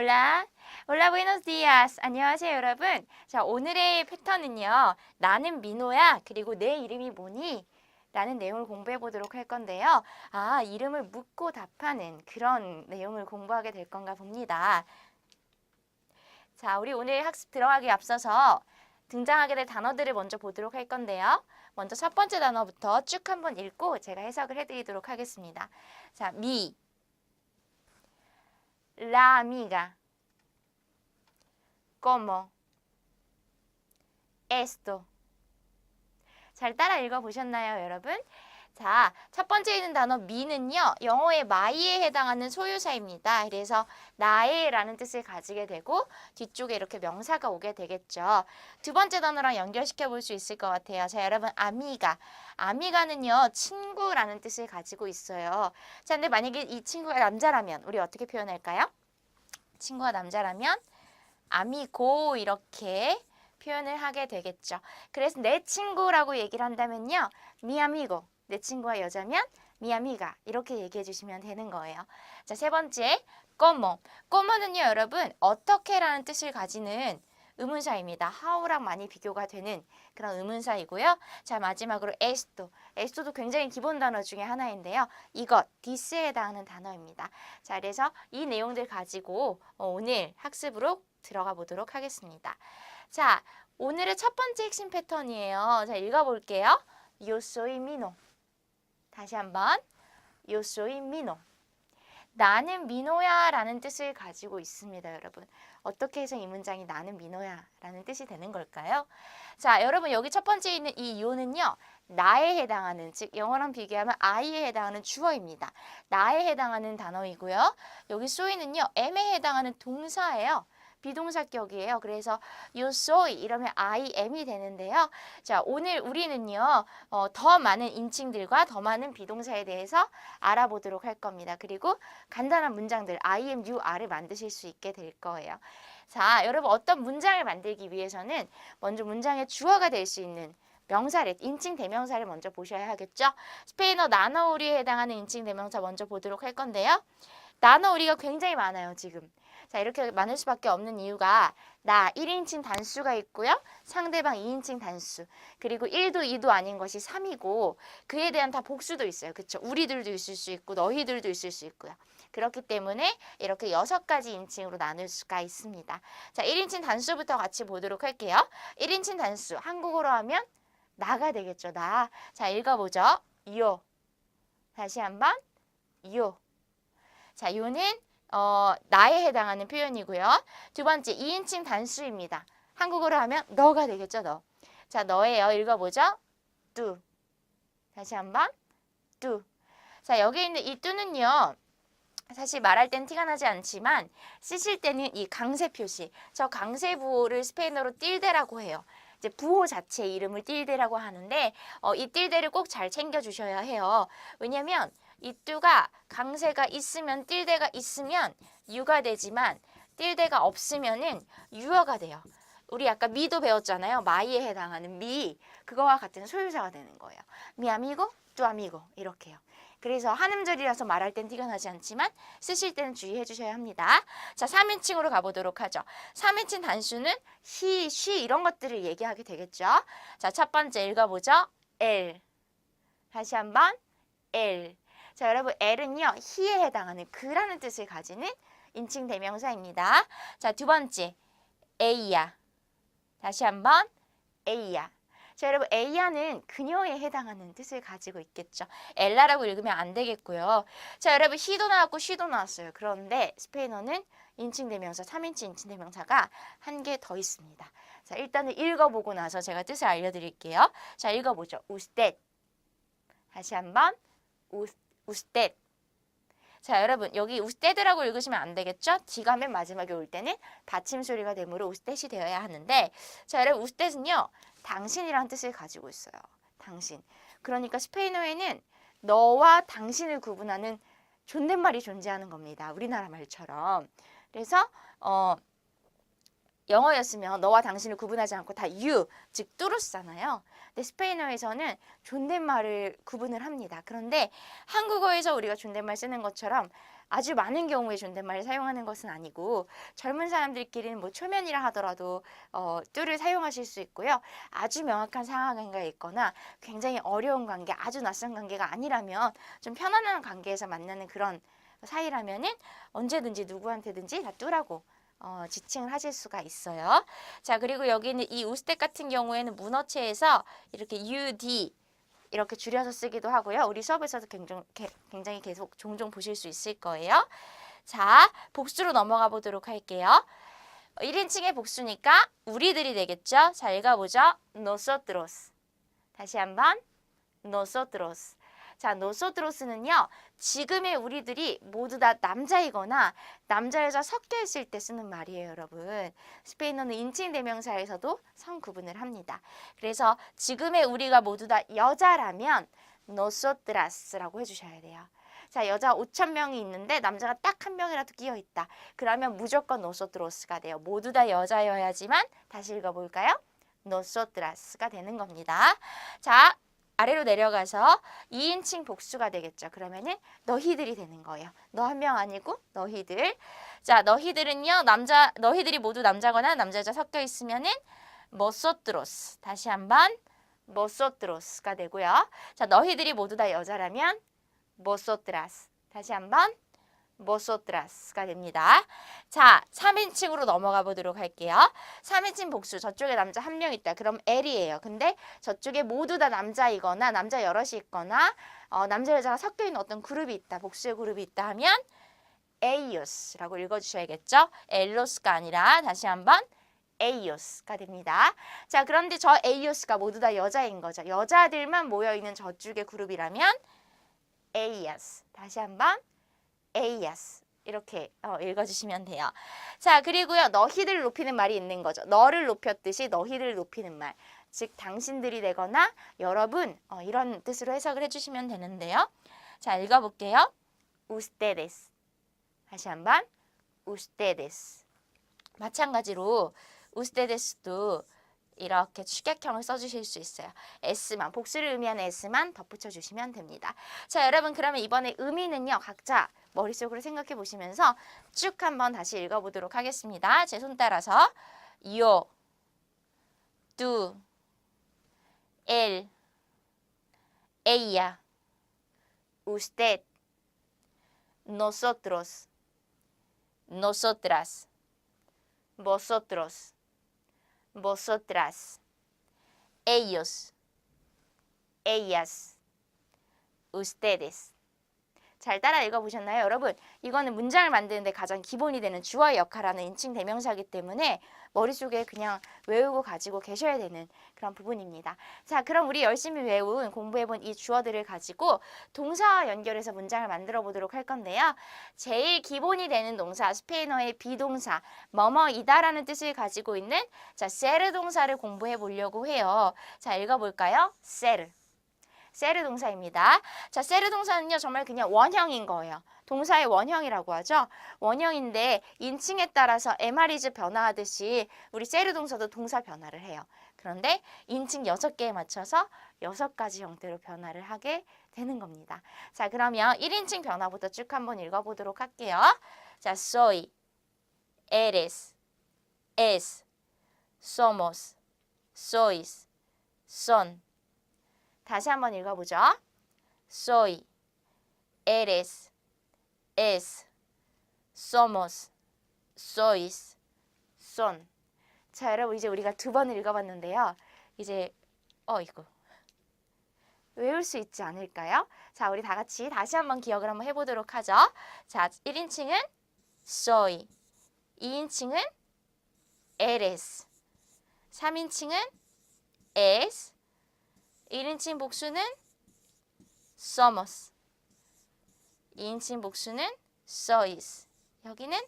Hola, hola, buenos días. 안녕하세요, 여러분. 자, 오늘의 패턴은요. 나는 민호야. 그리고 내 이름이 뭐니? 라는 내용을 공부해 보도록 할 건데요. 이름을 묻고 답하는 그런 내용을 공부하게 될 건가 봅니다. 자, 우리 오늘 학습 들어가기 앞서서 등장하게 될 단어들을 먼저 보도록 할 건데요. 먼저 첫 번째 단어부터 쭉 한번 읽고 제가 해석을 해드리도록 하겠습니다. 자, la amiga, como, esto. 잘 따라 읽어보셨나요, 여러분? 자, 첫 번째 있는 단어 미는요, 영어의 my에 해당하는 소유사입니다. 그래서 나의 라는 뜻을 가지게 되고 뒤쪽에 이렇게 명사가 오게 되겠죠. 두 번째 단어랑 연결시켜 볼 수 있을 것 같아요. 자, 여러분, 아미가. 아미가는요, 친구라는 뜻을 가지고 있어요. 자, 근데 만약에 이 친구가 남자라면 우리 어떻게 표현할까요? 친구가 남자라면 아미고 이렇게 표현을 하게 되겠죠. 그래서 내 친구라고 얘기를 한다면요. mi amigo. 내 친구가 여자면 mi amiga. 이렇게 얘기해 주시면 되는 거예요. 자, 세 번째, como. como는요, 여러분, 어떻게라는 뜻을 가지는 의문사입니다. how랑 많이 비교가 되는 그런 의문사이고요. 자, 마지막으로 esto. esto도 굉장히 기본 단어 중에 하나인데요. 이것, this에 해당하는 단어입니다. 자, 그래서 이 내용들 가지고 오늘 학습으로 들어가 보도록 하겠습니다. 자, 오늘의 첫 번째 핵심 패턴이에요. 자, 읽어볼게요. Yo soy Mino. 다시 한번. Yo soy Mino. 나는 민호야 라는 뜻을 가지고 있습니다, 여러분. 어떻게 해서 이 문장이 나는 민호야 라는 뜻이 되는 걸까요? 자, 여러분 여기 첫 번째 있는 이 yo는요. 나에 해당하는, 즉 영어랑 비교하면 I에 해당하는 주어입니다. 나에 해당하는 단어이고요. 여기 soy는요. am에 해당하는 동사예요. 비동사격이에요. 그래서 you soy 이러면 I am이 되는데요. 자, 오늘 우리는요. 더 많은 인칭들과 더 많은 비동사에 대해서 알아보도록 할 겁니다. 그리고 간단한 문장들 I am, you are를 만드실 수 있게 될 거예요. 자, 여러분 어떤 문장을 만들기 위해서는 먼저 문장의 주어가 될 수 있는 명사를, 인칭 대명사를 먼저 보셔야 하겠죠. 스페인어 나너우리에 해당하는 인칭 대명사 먼저 보도록 할 건데요. 나너우리가 굉장히 많아요, 지금. 자, 이렇게 많을 수밖에 없는 이유가 나 1인칭 단수가 있고요. 상대방 2인칭 단수. 그리고 1도 2도 아닌 것이 3이고 그에 대한 다 복수도 있어요. 그렇죠? 우리들도 있을 수 있고 너희들도 있을 수 있고요. 그렇기 때문에 이렇게 6가지 인칭으로 나눌 수가 있습니다. 자, 1인칭 단수부터 같이 보도록 할게요. 1인칭 단수 한국어로 하면 나가 되겠죠. 나. 자, 읽어보죠. 요. 다시 한번. 요. 자, 요는 나에 해당하는 표현이고요. 두 번째, 2인칭 단수입니다. 한국어로 하면 너가 되겠죠, 너. 자, 너예요. 읽어보죠. 뚜. 다시 한번. 뚜. 자, 여기 있는 이 뚜는요. 사실 말할 땐 티가 나지 않지만 쓰실 때는 이 강세 표시. 저 강세 부호를 스페인어로 띨데라고 해요. 이제 부호 자체의 이름을 띨데라고 하는데 이 띨데를 꼭 잘 챙겨 주셔야 해요. 왜냐면 이 뚜가 강세가 있으면 띨데가 있으면 유가 되지만 띨데가 없으면은 유어가 돼요. 우리 아까 미도 배웠잖아요. 마이에 해당하는 미. 그거와 같은 소유사가 되는 거예요. 미 아미고, 뚜 아미고 이렇게요. 그래서 한음절이라서 말할 땐 티가 나지 않지만 쓰실 때는 주의해 주셔야 합니다. 자, 3인칭으로 가보도록 하죠. 3인칭 단수는 he, she 이런 것들을 얘기하게 되겠죠. 자, 첫 번째 읽어보죠. L. 다시 한번 L. 자, 여러분 L은요. he에 해당하는 그라는 뜻을 가지는 인칭 대명사입니다. 자, 두 번째 A야. 다시 한번 A야. 자, 여러분 A야는 그녀에 해당하는 뜻을 가지고 있겠죠. 엘라라고 읽으면 안 되겠고요. 자, 여러분 he도 나왔고 she도 나왔어요. 그런데 스페인어는 인칭대명사, 3인칭 인칭대명사가 한 개 더 있습니다. 자, 일단은 읽어보고 나서 제가 뜻을 알려드릴게요. 자, 읽어보죠. usted. 다시 한번 usted. 자, 여러분 여기 우스테드라고 읽으시면 안 되겠죠? D가 맨 마지막에 올 때는 받침 소리가 되므로 우스테시 되어야 하는데 자, 여러분 우스테는요. 당신이라는 뜻을 가지고 있어요. 당신. 그러니까 스페인어에는 너와 당신을 구분하는 존댓말이 존재하는 겁니다. 우리나라 말처럼. 그래서 영어였으면 너와 당신을 구분하지 않고 다 you, 즉 뚜루스잖아요. 근데 스페인어에서는 존댓말을 구분을 합니다. 그런데 한국어에서 우리가 존댓말 쓰는 것처럼 아주 많은 경우에 존댓말을 사용하는 것은 아니고 젊은 사람들끼리는 뭐 초면이라 하더라도 뚜를 사용하실 수 있고요. 아주 명확한 상하관계가 있거나 굉장히 어려운 관계, 아주 낯선 관계가 아니라면 좀 편안한 관계에서 만나는 그런 사이라면은 언제든지 누구한테든지 다 뚜라고 지칭을 하실 수가 있어요. 자, 그리고 여기는 이 우스텍 같은 경우에는 문어체에서 이렇게 UD 이렇게 줄여서 쓰기도 하고요. 우리 수업에서도 굉장히 계속 종종 보실 수 있을 거예요. 자, 복수로 넘어가 보도록 할게요. 1인칭의 복수니까 우리들이 되겠죠. 자, 읽어보죠. nosotros. 다시 한번 nosotros. 자, nosotros는요. 지금의 우리들이 모두 다 남자이거나 남자 여자 섞여 있을 때 쓰는 말이에요, 여러분. 스페인어는 인칭 대명사에서도 성 구분을 합니다. 그래서 지금의 우리가 모두 다 여자라면 nosotras라고 해주셔야 돼요. 자, 여자 5,000명이 있는데 남자가 딱 한 명이라도 끼어 있다. 그러면 무조건 nosotros가 돼요. 모두 다 여자여야지만 다시 읽어볼까요? nosotras가 되는 겁니다. 자, 아래로 내려가서 2인칭 복수가 되겠죠. 그러면은 너희들이 되는 거예요. 너 한 명 아니고 너희들. 자, 너희들은요. 너희들이 모두 남자거나 남자 여자 섞여 있으면은 vosotros. 다시 한번 vosotros가 되고요. 자, 너희들이 모두 다 여자라면 vosotras. 다시 한번 vosotras가 됩니다. 자, 3인칭으로 넘어가 보도록 할게요. 3인칭 복수, 저쪽에 남자 한 명 있다. 그럼 L이에요. 근데 저쪽에 모두 다 남자이거나 남자 여럿이 있거나 남자 여자가 섞여 있는 어떤 그룹이 있다. 복수의 그룹이 있다 하면 ellos 라고 읽어주셔야겠죠. elos가 아니라 다시 한번 elos가 됩니다. 자, 그런데 저 elos가 모두 다 여자인 거죠. 여자들만 모여있는 저쪽의 그룹이라면 ellas. 다시 한번 ellas 이렇게 읽어주시면 돼요. 자, 그리고요. 너희들 높이는 말이 있는 거죠. 너를 높였듯이 너희들 높이는 말. 즉 당신들이 되거나 여러분 이런 뜻으로 해석을 해주시면 되는데요. 자, 읽어볼게요. ustedes. 다시 한번 ustedes. 마찬가지로 ustedes도 이렇게 축약형을 써주실 수 있어요. s만, 복수를 의미하는 s만 덧붙여 주시면 됩니다. 자, 여러분 그러면 이번에 의미는요. 각자 머릿속으로 생각해 보시면서 쭉 한번 다시 읽어보도록 하겠습니다. 제 손 따라서 yo, tú, él, ella, usted, nosotros, nosotras, vosotros, vosotras, ellos, ellas, ustedes. 잘 따라 읽어보셨나요, 여러분? 이거는 문장을 만드는데 가장 기본이 되는 주어의 역할하는 인칭 대명사이기 때문에 머릿속에 그냥 외우고 가지고 계셔야 되는 그런 부분입니다. 자, 그럼 우리 열심히 외운 공부해본 이 주어들을 가지고 동사와 연결해서 문장을 만들어 보도록 할 건데요. 제일 기본이 되는 동사, 스페인어의 비동사, 뭐뭐이다라는 뜻을 가지고 있는 자, ser 동사를 공부해 보려고 해요. 자, 읽어볼까요? ser. 세르 동사입니다. 자, 세르 동사는요, 정말 그냥 원형인 거예요. 동사의 원형이라고 하죠. 원형인데 인칭에 따라서 MR이즈 변화하듯이 우리 세르 동사도 동사 변화를 해요. 그런데 인칭 6개에 맞춰서 6가지 형태로 변화를 하게 되는 겁니다. 자, 그러면 1인칭 변화부터 쭉 한번 읽어보도록 할게요. 자, soy, eres, es, somos, sois, son. 다시 한번 읽어보죠. soy, eres, es, somos, sois, son. 자, 여러분 이제 우리가 2번을 읽어봤는데요. 이제 이거 외울 수 있지 않을까요? 자, 우리 다 같이 다시 한번 기억을 한번 해보도록 하죠. 자, 1인칭은 soy, 2인칭은 eres, 3인칭은 es, 1인칭 복수는 somos, 2인칭 복수는 sois, 여기는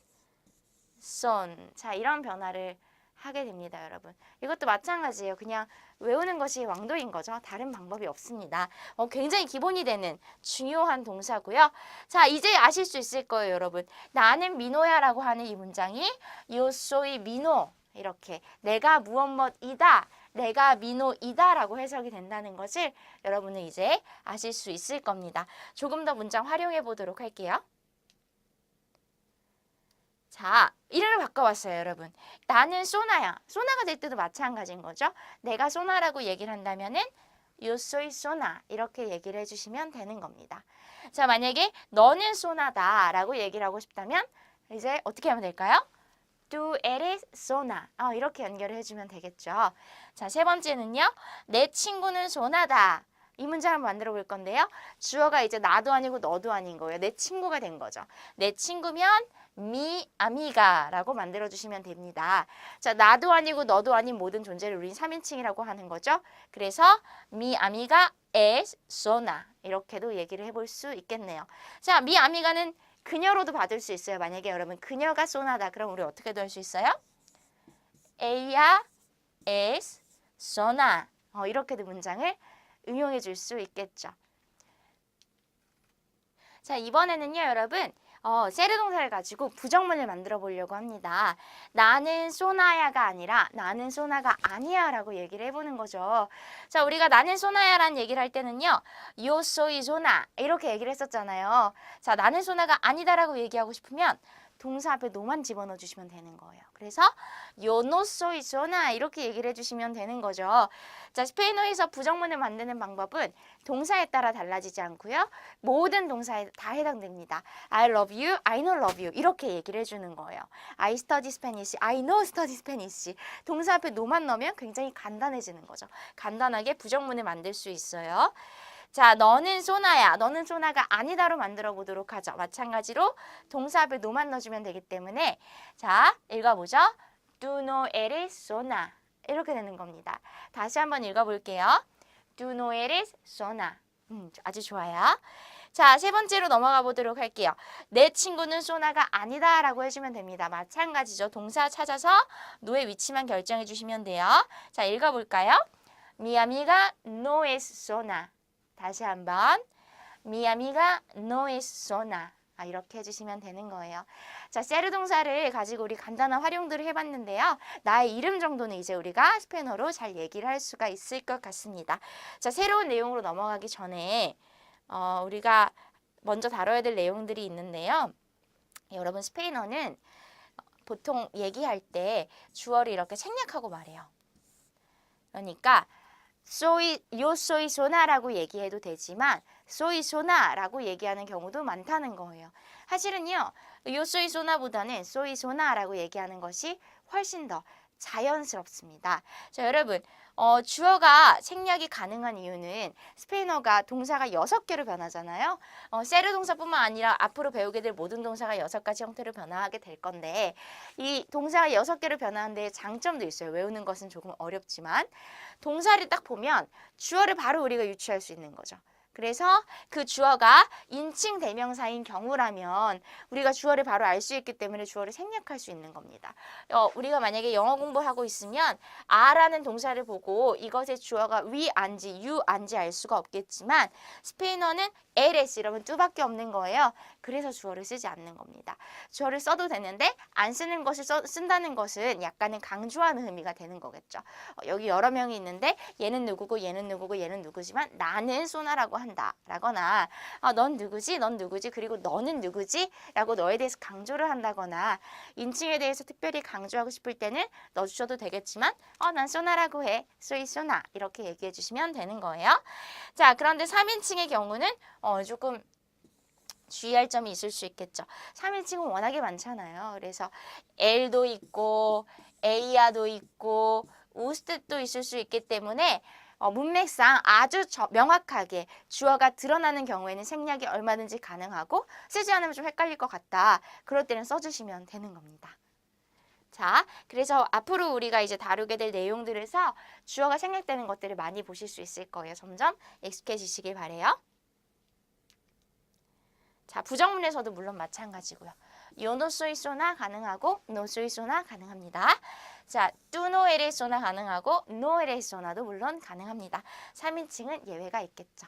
son. 자, 이런 변화를 하게 됩니다, 여러분. 이것도 마찬가지예요. 그냥 외우는 것이 왕도인 거죠. 다른 방법이 없습니다. 굉장히 기본이 되는 중요한 동사고요. 자, 이제 아실 수 있을 거예요, 여러분. 나는 민호야라고 하는 이 문장이 yo soy 민호, 이렇게 내가 무엇이다, 내가 민호이다 라고 해석이 된다는 것을 여러분은 이제 아실 수 있을 겁니다. 조금 더 문장 활용해 보도록 할게요. 자, 이름을 바꿔봤어요, 여러분. 나는 소나야. 소나가 될 때도 마찬가지인 거죠. 내가 소나라고 얘기를 한다면은 Yo soy 소나 이렇게 얘기를 해주시면 되는 겁니다. 자, 만약에 너는 소나다 라고 얘기를 하고 싶다면 이제 어떻게 하면 될까요? Tú eres 소나. 이렇게 연결을 해주면 되겠죠. 자, 세 번째는요. 내 친구는 소나다. 이 문장을 만들어 볼 건데요. 주어가 이제 나도 아니고 너도 아닌 거예요. 내 친구가 된 거죠. 내 친구면 mi amiga라고 만들어 주시면 됩니다. 자, 나도 아니고 너도 아닌 모든 존재를 우린 3인칭이라고 하는 거죠. 그래서 mi amiga es sola 이렇게도 얘기를 해볼 수 있겠네요. 자, mi amiga는 그녀로도 받을 수 있어요. 만약에 여러분 그녀가 소나다 그럼 우리 어떻게도 할 수 있어요? Ella es sola 이렇게도 문장을 응용해 줄 수 있겠죠. 자, 이번에는요, 여러분. 세르 동사를 가지고 부정문을 만들어 보려고 합니다. 나는 소나야가 아니라 나는 소나가 아니야 라고 얘기를 해보는 거죠. 자, 우리가 나는 소나야라는 얘기를 할 때는요. Yo soy 소나 이렇게 얘기를 했었잖아요. 자, 나는 소나가 아니다라고 얘기하고 싶으면 동사 앞에 no만 집어넣어 주시면 되는 거예요. 그래서 yo no soy so나 이렇게 얘기를 해주시면 되는 거죠. 자, 스페인어에서 부정문을 만드는 방법은 동사에 따라 달라지지 않고요. 모든 동사에 다 해당됩니다. I love you, I know love you 이렇게 얘기를 해주는 거예요. I study Spanish, I know study Spanish 동사 앞에 no만 넣으면 굉장히 간단해지는 거죠. 간단하게 부정문을 만들 수 있어요. 자, 너는 소나야. 너는 소나가 아니다로 만들어 보도록 하죠. 마찬가지로 동사 앞에 no만 넣어주면 되기 때문에 자, 읽어보죠. Tú no eres sola. 이렇게 되는 겁니다. 다시 한번 읽어볼게요. Tú no eres sola. 아주 좋아요. 자, 세 번째로 넘어가 보도록 할게요. 내 친구는 소나가 아니다 라고 해주면 됩니다. 마찬가지죠. 동사 찾아서 no의 위치만 결정해 주시면 돼요. 자, 읽어볼까요? Mi amiga no es sola. 다시 한번 Mi amiga no es sola. 이렇게 해주시면 되는 거예요. 자, 세르 동사를 가지고 우리 간단한 활용들을 해봤는데요. 나의 이름 정도는 이제 우리가 스페인어로 잘 얘기를 할 수가 있을 것 같습니다. 자, 새로운 내용으로 넘어가기 전에 우리가 먼저 다뤄야 될 내용들이 있는데요. 여러분 스페인어는 보통 얘기할 때 주어를 이렇게 생략하고 말해요. 그러니까 yo soy sona라고 얘기해도 되지만 soy sona라고 얘기하는 경우도 많다는 거예요. 사실은요, yo soy sona보다는 soy sona라고 얘기하는 것이 훨씬 더 자연스럽습니다. 자, 여러분, 주어가 생략이 가능한 이유는 스페인어가 동사가 6개로 변하잖아요. 세르 동사뿐만 아니라 앞으로 배우게 될 모든 동사가 6가지 형태로 변화하게 될 건데 이 동사가 6개로 변하는 데 장점도 있어요. 외우는 것은 조금 어렵지만 동사를 딱 보면 주어를 바로 우리가 유추할 수 있는 거죠. 그래서 그 주어가 인칭 대명사인 경우라면 우리가 주어를 바로 알 수 있기 때문에 주어를 생략할 수 있는 겁니다. 우리가 만약에 영어 공부하고 있으면 a라는 동사를 보고 이것의 주어가 we안지 you안지 알 수가 없겠지만 스페인어는 eres 이러면 뚜밖에 없는 거예요. 그래서 주어를 쓰지 않는 겁니다. 주어를 써도 되는데 안 쓰는 것을 쓴다는 것은 약간은 강조하는 의미가 되는 거겠죠. 여기 여러 명이 있는데 얘는 누구고 얘는 누구고 얘는 누구지만 나는 소나라고 한다 라거나 넌 누구지? 넌 누구지? 그리고 너는 누구지? 라고 너에 대해서 강조를 한다거나 인칭에 대해서 특별히 강조하고 싶을 때는 넣어주셔도 되겠지만 난 소나라고 해. soy 소나 이렇게 얘기해 주시면 되는 거예요. 자, 그런데 3인칭의 경우는 조금 주의할 점이 있을 수 있겠죠. 3인칭은 워낙에 많잖아요. 그래서 엘도 있고 에이아도 있고 우스트도 있을 수 있기 때문에 문맥상 아주 명확하게 주어가 드러나는 경우에는 생략이 얼마든지 가능하고 쓰지 않으면 좀 헷갈릴 것 같다. 그럴 때는 써주시면 되는 겁니다. 자, 그래서 앞으로 우리가 이제 다루게 될 내용들에서 주어가 생략되는 것들을 많이 보실 수 있을 거예요. 점점 익숙해지시길 바래요. 자, 부정문에서도 물론 마찬가지고요. Yo no soy sola 가능하고 no soy sola 가능합니다. 자, tú no eres sola 가능하고 no eres sola도 물론 가능합니다. 3인칭은 예외가 있겠죠.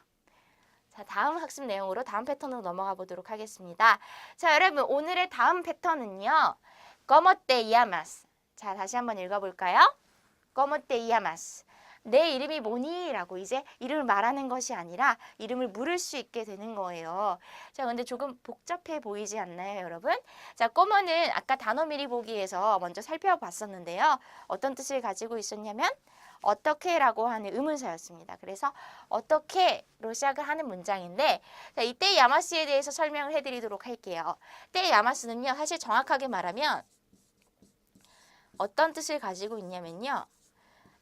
자, 다음 학습 내용으로 다음 패턴으로 넘어가 보도록 하겠습니다. 자, 여러분 오늘의 다음 패턴은요. ¿Cómo te llamas? 자, 다시 한번 읽어볼까요? ¿Cómo te llamas? 내 이름이 뭐니? 라고 이제 이름을 말하는 것이 아니라 이름을 물을 수 있게 되는 거예요. 자, 근데 조금 복잡해 보이지 않나요, 여러분? 자, 꼬머는 아까 단어 미리 보기에서 먼저 살펴봤었는데요. 어떤 뜻을 가지고 있었냐면 어떻게라고 하는 의문사였습니다. 그래서 어떻게로 시작을 하는 문장인데 자, 이때 야마스에 대해서 설명을 해드리도록 할게요. 때 야마스는요, 사실 정확하게 말하면 어떤 뜻을 가지고 있냐면요.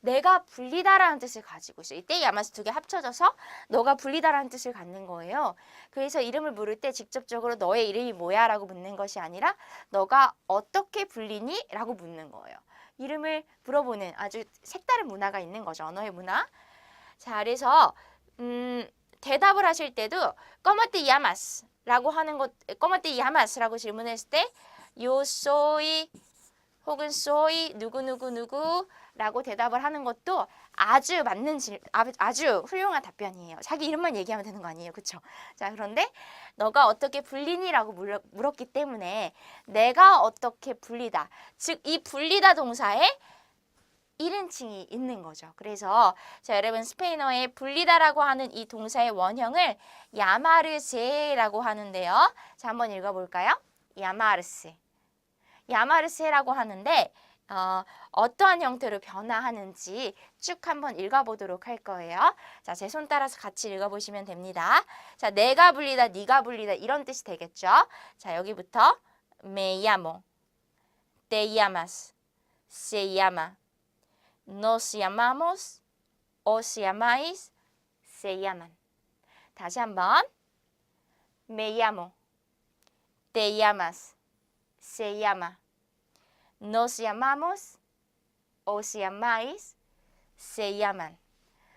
내가 불리다라는 뜻을 가지고 있어요. 이때 야마스 두 개 합쳐져서 너가 불리다라는 뜻을 갖는 거예요. 그래서 이름을 물을 때 직접적으로 너의 이름이 뭐야? 라고 묻는 것이 아니라 너가 어떻게 불리니? 라고 묻는 거예요. 이름을 물어보는 아주 색다른 문화가 있는 거죠. 언어의 문화. 자, 그래서 대답을 하실 때도 꼬마떼 야마스라고 하는 것, 꼬마떼 야마스라고 질문했을 때 요 soy 혹은 soy 누구누구누구라고 대답을 하는 것도 아주 맞는 아주 훌륭한 답변이에요. 자기 이름만 얘기하면 되는 거 아니에요. 그렇죠? 자, 그런데 너가 어떻게 불리니라고 물었기 때문에 내가 어떻게 불리다. 즉 이 불리다 동사에 1인칭이 있는 거죠. 그래서 자, 여러분 스페인어에 불리다라고 하는 이 동사의 원형을 야마르세라고 하는데요. 자, 한번 읽어볼까요? 야마르세. 야마르세라고 하는데 어떠한 형태로 변화하는지 쭉 한번 읽어보도록 할 거예요. 자, 제 손 따라서 같이 읽어보시면 됩니다. 자, 내가 불리다, 네가 불리다 이런 뜻이 되겠죠. 자, 여기부터 me llamo, te llamas, se llama, nos llamamos, os llamáis, se llaman. 다시 한번 me llamo, te llamas, se llama, nos llamamos, os llamáis, se llaman.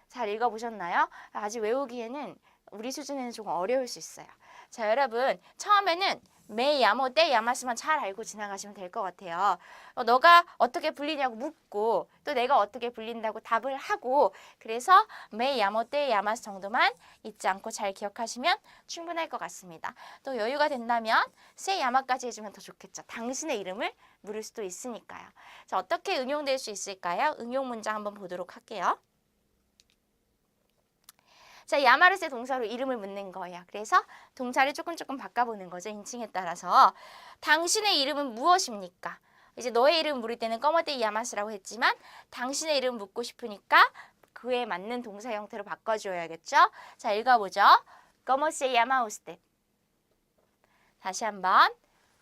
잘 읽어보셨나요? 아직 외우기에는 우리 수준에는 조금 어려울 수 있어요. 자, 여러분 처음에는 me llamo, te llamas만 잘 알고 지나가시면 될 것 같아요. 너가 어떻게 불리냐고 묻고 또 내가 어떻게 불린다고 답을 하고 그래서 me llamo, te llamas 정도만 잊지 않고 잘 기억하시면 충분할 것 같습니다. 또 여유가 된다면 se llama까지 해주면 더 좋겠죠. 당신의 이름을 물을 수도 있으니까요. 자, 어떻게 응용될 수 있을까요? 응용 문장 한번 보도록 할게요. 자, 야마르세 동사로 이름을 묻는 거예요. 그래서 동사를 조금 바꿔보는 거죠. 인칭에 따라서. 당신의 이름은 무엇입니까? 이제 너의 이름 물을 때는 꼬마떼 야마스라고 했지만 당신의 이름 묻고 싶으니까 그에 맞는 동사 형태로 바꿔줘야겠죠. 자, 읽어보죠. ¿Cómo se llama usted? 다시 한번.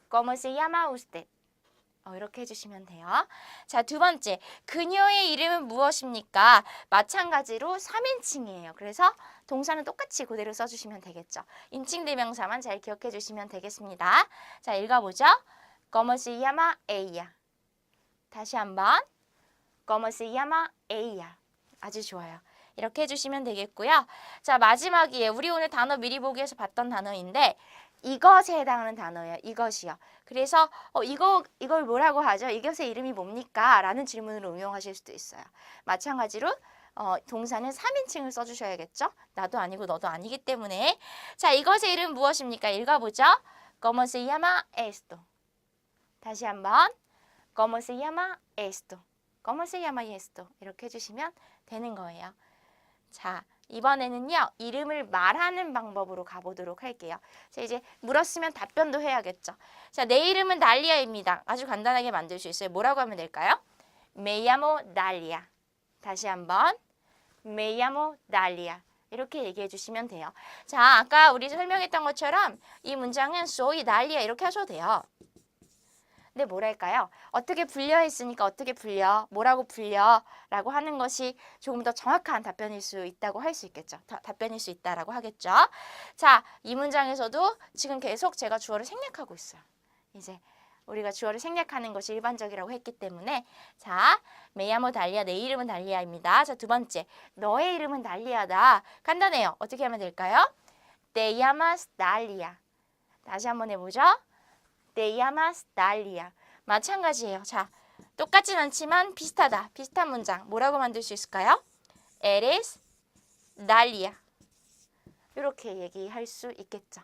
¿Cómo se llama usted? 이렇게 해주시면 돼요. 자, 두 번째, 그녀의 이름은 무엇입니까? 마찬가지로 3인칭이에요. 그래서 동사는 똑같이 그대로 써주시면 되겠죠. 인칭 대명사만 잘 기억해 주시면 되겠습니다. 자, 읽어보죠. ¿Cómo se llama ella? 다시 한번. ¿Cómo se llama ella? 아주 좋아요. 이렇게 해주시면 되겠고요. 자, 마지막이에요. 우리 오늘 단어 미리 보기에서 봤던 단어인데 이것에 해당하는 단어예요. 이것이요. 그래서 이걸 뭐라고 하죠? 이것의 이름이 뭡니까? 라는 질문으로 응용하실 수도 있어요. 마찬가지로 동사는 3인칭을 써주셔야겠죠? 나도 아니고 너도 아니기 때문에. 자, 이것의 이름 무엇입니까? 읽어보죠. ¿Cómo se llama esto? 다시 한번. ¿Cómo se llama esto? ¿Cómo se llama esto? 이렇게 해주시면 되는 거예요. 자, 이번에는요. 이름을 말하는 방법으로 가보도록 할게요. 자, 이제 물었으면 답변도 해야겠죠. 자, 내 이름은 달리아입니다. 아주 간단하게 만들 수 있어요. 뭐라고 하면 될까요? Me llamo Dalia. 다시 한번. Me llamo Dalia. 이렇게 얘기해 주시면 돼요. 자, 아까 우리 설명했던 것처럼 이 문장은 soy Dalia 이렇게 하셔도 돼요. 근데 뭐랄까요? 어떻게 불려 했으니까 어떻게 불려? 뭐라고 불려? 라고 하는 것이 조금 더 정확한 답변일 수 있다고 할 수 있겠죠. 답변일 수 있다라고 하겠죠. 자, 이 문장에서도 지금 계속 제가 주어를 생략하고 있어요. 이제 우리가 주어를 생략하는 것이 일반적이라고 했기 때문에 자, me llamo Dalia, 내 이름은 달리아입니다. 자, 두 번째, 너의 이름은 달리아다. 간단해요. 어떻게 하면 될까요? Te llamas Dalia. 다시 한번 해보죠. Te llamas Dalia. 마찬가지예요. 자, 똑같진 않지만 비슷하다. 비슷한 문장. 뭐라고 만들 수 있을까요? Eres Dalia. 이렇게 얘기할 수 있겠죠.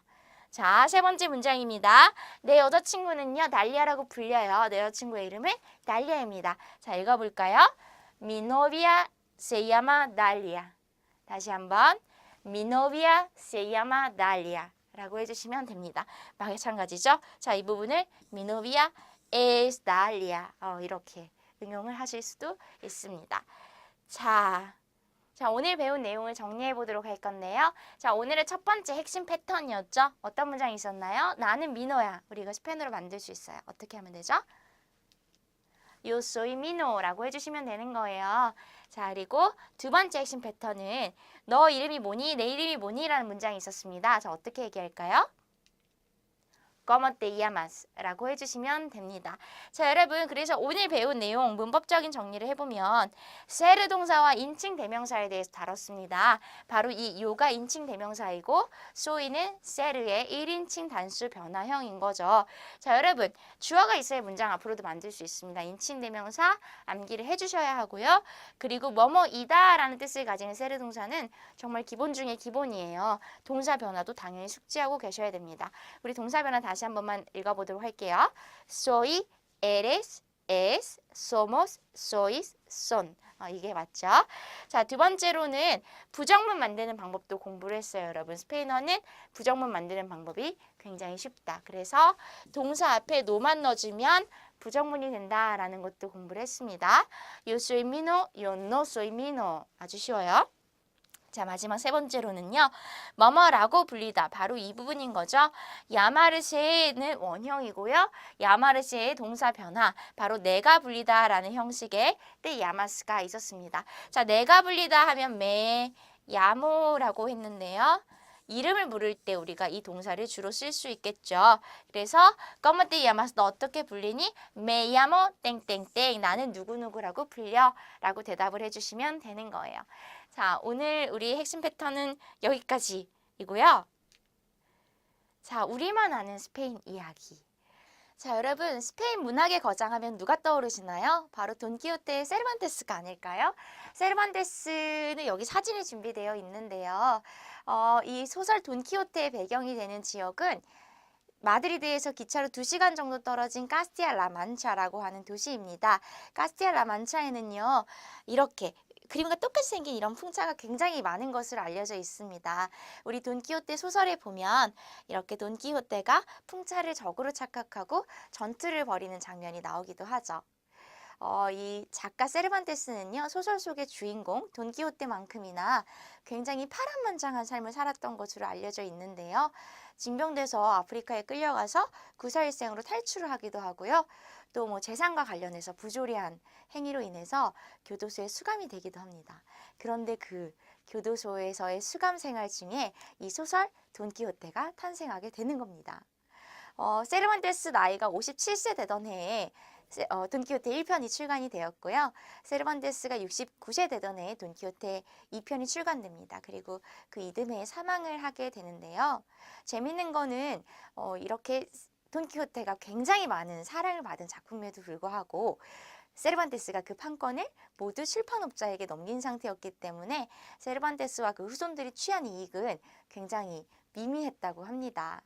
자, 세 번째 문장입니다. 내 여자친구는요, 달리아라고 불려요. 내 여자친구의 이름은 달리아입니다. 자, 읽어볼까요? Mi novia se llama Dalia. 다시 한번 Mi novia se llama Dalia 라고 해주시면 됩니다. 마찬가지죠. 자, 이 부분을 Mi novia es Dalia 이렇게 응용을 하실 수도 있습니다. 자, 오늘 배운 내용을 정리해 보도록 할 건데요. 자, 오늘의 첫 번째 핵심 패턴이었죠. 어떤 문장이 있었나요? 나는 민호야. 우리 이거 스페인어로 만들 수 있어요. 어떻게 하면 되죠? Yo soy Mino라고 해주시면 되는 거예요. 자, 그리고 두 번째 핵심 패턴은 너 이름이 뭐니? 내 이름이 뭐니? 라는 문장이 있었습니다. 자, 어떻게 얘기할까요? ¿Cómo te llamas? 라고 해주시면 됩니다. 자, 여러분, 그래서 오늘 배운 내용 문법적인 정리를 해보면 세르 동사와 인칭 대명사에 대해서 다뤘습니다. 바로 이 요가 인칭 대명사이고 소이는 세르의 1인칭 단수 변화형인 거죠. 자, 여러분, 주어가 있어야 문장 앞으로도 만들 수 있습니다. 인칭 대명사 암기를 해주셔야 하고요. 그리고 뭐뭐이다 라는 뜻을 가지는 세르 동사는 정말 기본 중에 기본이에요. 동사 변화도 당연히 숙지하고 계셔야 됩니다. 우리 동사 변화 다시 한 번만 읽어보도록 할게요. Soy, eres, es, somos, sois, son. 이게 맞죠? 자, 두 번째로는 부정문 만드는 방법도 공부를 했어요, 여러분. 스페인어는 부정문 만드는 방법이 굉장히 쉽다. 그래서 동사 앞에 no만 넣어주면 부정문이 된다라는 것도 공부를 했습니다. Yo soy Mino, yo no soy Mino. 아주 쉬워요. 자, 마지막 세 번째로는요. 뭐뭐라고 불리다. 바로 이 부분인 거죠. 야마르쉐는 원형이고요. 야마르쉐의 동사 변화. 바로 내가 불리다 라는 형식의 때 야마스가 있었습니다. 자, 내가 불리다 하면 메, 야모라고 했는데요. 이름을 부를 때 우리가 이 동사를 주로 쓸 수 있겠죠. 그래서 ¿Cómo te llamas? 너 어떻게 불리니? Me llamo 땡땡땡. 나는 누구누구라고 불려. 라고 대답을 해주시면 되는 거예요. 자, 오늘 우리 핵심 패턴은 여기까지이고요. 자, 우리만 아는 스페인 이야기. 자, 여러분, 스페인 문학의 거장하면 누가 떠오르시나요? 바로 돈키호테의 세르반테스가 아닐까요? 세르반테스는 여기 사진이 준비되어 있는데요. 이 소설 돈키호테의 배경이 되는 지역은 마드리드에서 기차로 2시간 정도 떨어진 카스티아 라만차라고 하는 도시입니다. 카스티아 라만차에는요, 이렇게 그림과 똑같이 생긴 이런 풍차가 굉장히 많은 것으로 알려져 있습니다. 우리 돈키호테 소설에 보면 이렇게 돈키호테가 풍차를 적으로 착각하고 전투를 벌이는 장면이 나오기도 하죠. 이 작가 세르반테스는요, 소설 속의 주인공 돈키호테만큼이나 굉장히 파란만장한 삶을 살았던 것으로 알려져 있는데요. 징병돼서 아프리카에 끌려가서 구사일생으로 탈출을 하기도 하고요. 또 뭐 재산과 관련해서 부조리한 행위로 인해서 교도소에 수감이 되기도 합니다. 그런데 그 교도소에서의 수감 생활 중에 이 소설 돈키호테가 탄생하게 되는 겁니다. 세르반테스 나이가 57세 되던 해에 돈키호테 1편이 출간이 되었고요. 세르반테스가 69세 되던 해에 돈키호테 2편이 출간됩니다. 그리고 그 이듬해에 사망을 하게 되는데요. 재밌는 거는 이렇게 돈키호테가 굉장히 많은 사랑을 받은 작품에도 불구하고 세르반테스가 그 판권을 모두 출판업자에게 넘긴 상태였기 때문에 세르반테스와 그 후손들이 취한 이익은 굉장히 미미했다고 합니다.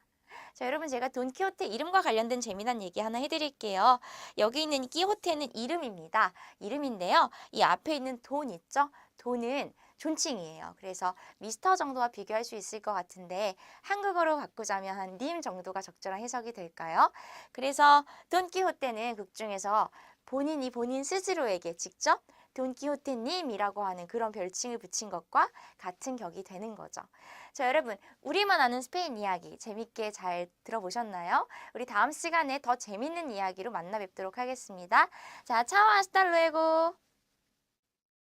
자, 여러분, 제가 돈키호테 이름과 관련된 재미난 얘기 하나 해드릴게요. 여기 있는 끼호테는 이름입니다. 이름인데요. 이 앞에 있는 돈 있죠? 돈은 존칭이에요. 그래서 미스터 정도와 비교할 수 있을 것 같은데 한국어로 바꾸자면 한 님 정도가 적절한 해석이 될까요? 그래서 돈키호테는 극 중에서 본인이 본인 스스로에게 직접 돈키호테님이라고 하는 그런 별칭을 붙인 것과 같은 격이 되는 거죠. 자, 여러분, 우리만 아는 스페인 이야기 재밌게 잘 들어보셨나요? 우리 다음 시간에 더 재밌는 이야기로 만나 뵙도록 하겠습니다. 자, 차오 아스탈 루에고.